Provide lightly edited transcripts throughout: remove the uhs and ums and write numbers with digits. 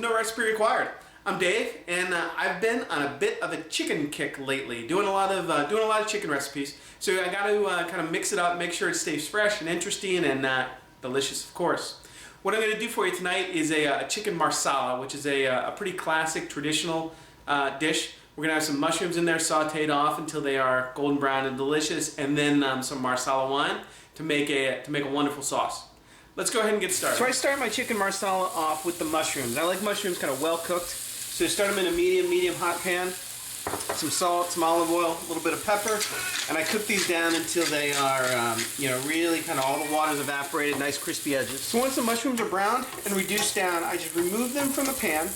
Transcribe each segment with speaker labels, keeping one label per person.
Speaker 1: No Recipe Required. I'm Dave, and I've been on a bit of a chicken kick lately, doing a lot of chicken recipes. So I got to kind of mix it up, make sure it stays fresh and interesting and delicious, of course. What I'm going to do for you tonight is a chicken marsala, which is a pretty classic, traditional dish. We're going to have some mushrooms in there sautéed off until they are golden brown and delicious, and then some Marsala wine to make a wonderful sauce. Let's go ahead and get started. So I start my chicken marsala off with the mushrooms. I like mushrooms kind of well cooked. So start them in a medium hot pan. Some salt, some olive oil, a little bit of pepper, and I cook these down until they are, really kind of all the water's evaporated, nice crispy edges. So once the mushrooms are browned and reduced down, I just remove them from the pan,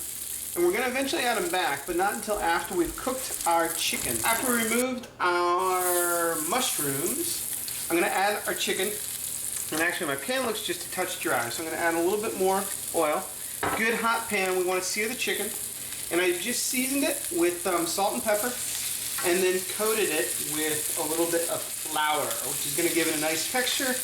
Speaker 1: and we're going to eventually add them back, but not until after we've cooked our chicken. After we removed our mushrooms, I'm going to add our chicken. And actually my pan looks just a touch dry, so I'm going to add a little bit more oil. Good hot pan, we want to sear the chicken. And I just seasoned it with salt and pepper, and then coated it with a little bit of flour, which is going to give it a nice texture,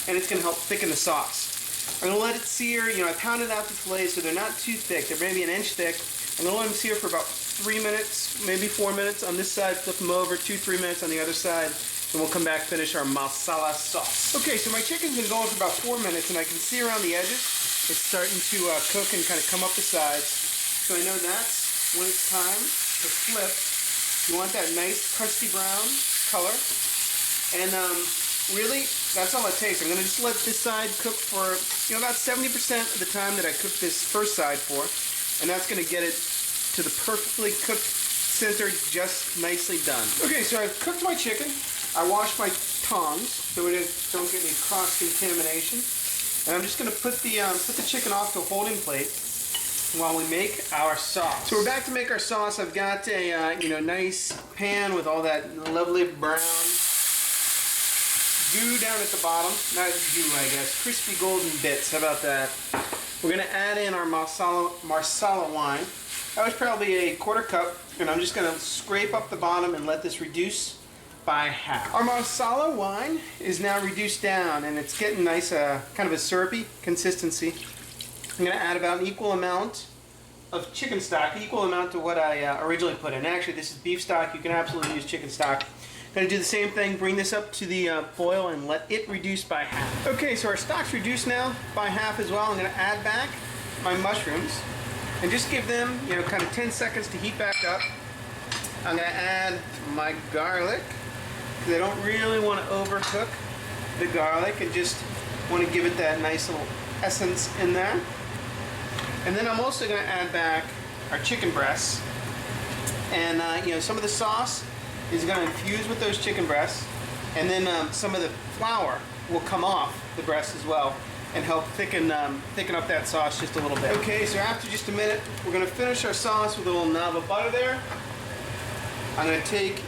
Speaker 1: and it's going to help thicken the sauce. I'm going to let it sear. I pounded out the fillets so they're not too thick. They're maybe an inch thick. I'm going to let them sear for about 3 minutes, maybe 4 minutes on this side, flip them over, 2-3 minutes on the other side. And we'll come back, finish our Marsala sauce. Okay, so my chicken's been going for about 4 minutes, and I can see around the edges, it's starting to cook and kind of come up the sides. So I know that's when it's time to flip. You want that nice crusty brown color. And really, that's all it takes. I'm going to just let this side cook for about 70% of the time that I cooked this first side for. And that's going to get it to the perfectly cooked center, just nicely done. Okay, so I've cooked my chicken. I washed my tongs so we don't get any cross-contamination. And I'm just going to put the chicken off to a holding plate while we make our sauce. So we're back to make our sauce. I've got a nice pan with all that lovely brown goo down at the bottom. Not goo, I guess. Crispy golden bits. How about that? We're going to add in our Marsala wine. That was probably a 1/4 cup, and I'm just going to scrape up the bottom and let this reduce by half. Our Marsala wine is now reduced down, and it's getting nice, kind of a syrupy consistency. I'm going to add about an equal amount of chicken stock, equal amount to what I originally put in. Actually, this is beef stock. You can absolutely use chicken stock. Going to do the same thing, bring this up to the boil and let it reduce by half. Okay, so our stock's reduced now by half as well. I'm going to add back my mushrooms and just give them, kind of 10 seconds to heat back up. I'm going to add my garlic, because I don't really want to overcook the garlic and just want to give it that nice little essence in there. And then I'm also going to add back our chicken breasts. And some of the sauce is going to infuse with those chicken breasts. And then some of the flour will come off the breasts as well and help thicken up that sauce just a little bit. Okay, so after just a minute, we're going to finish our sauce with a little knob of butter there. I'm going to take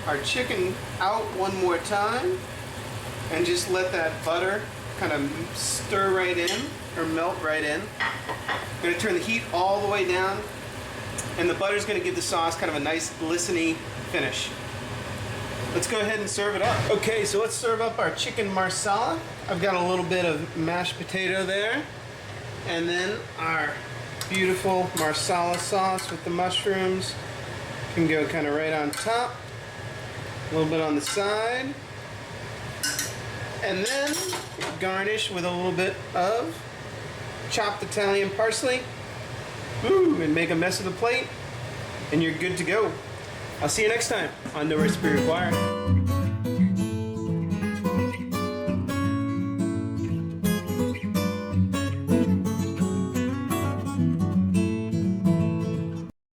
Speaker 1: our chicken out one more time and just let that butter kind of stir right in, or melt right in. I'm going to turn the heat all the way down, and the butter is going to give the sauce kind of a nice glistening finish. Let's go ahead and serve it up. Okay, so let's serve up our chicken marsala. I've got a little bit of mashed potato there, and then our beautiful marsala sauce with the mushrooms can go kind of right on top, a little bit on the side, and then garnish with a little bit of chopped Italian parsley. Ooh, and make a mess of the plate, and you're good to go. I'll see you next time on No Recipe Required.